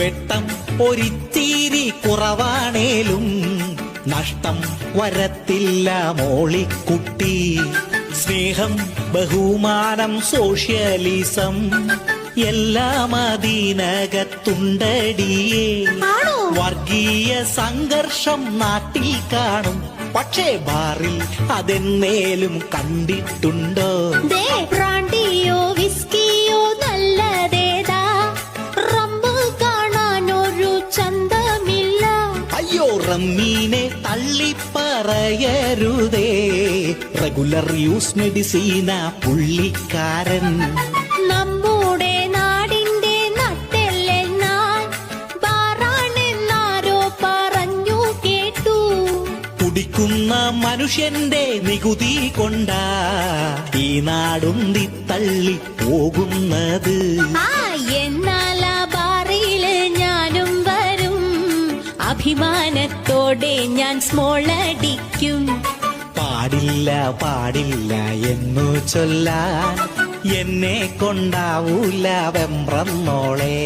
വെട്ടം ഒരിത്തിരി കുറവാണേലും നഷ്ടം വരത്തില്ല മോളിക്കുട്ടി. സ്നേഹം, ബഹുമാനം, സോഷ്യലിസം എല്ലാം അതിനകത്തുണ്ടടിയേ. വർഗീയ സംഘർഷം നാട്ടിൽ കാണും, പക്ഷേ ബാറിൽ അതെന്നേലും കണ്ടിട്ടുണ്ടോ? ബ്രാൻഡിയോ വിസ്കിയോ നല്ലതേതാ, റമ്പ് കാണാനൊരു ചന്തമില്ല. അയ്യോ, റമ്മീനെ തള്ളിപ്പറയരുതേ, റെഗുലർ യൂസ് മെഡിസീന പുള്ളിക്കാരൻ. നമ്മുടെ നാടിന്റെ നട്ടെല്ലെന്നാൽ ബാറാണെന്നാരോ പറഞ്ഞു കേട്ടു. കുടിക്കുന്ന മനുഷ്യന്റെ നികുതി കൊണ്ടാ ഈ നാടുന്തി തള്ളി പോകുന്നത്. എന്നാൽ ആ ബാറില് ഞാനും വരും, അഭിമാനത്തോടെ ഞാൻ സ്മോൾ അടിക്കും. പാടില്ല പാടില്ല എന്നു ചൊല്ലാൻ എന്നെ കൊണ്ടാവൂല വെമ്പ്രന്നോളെ.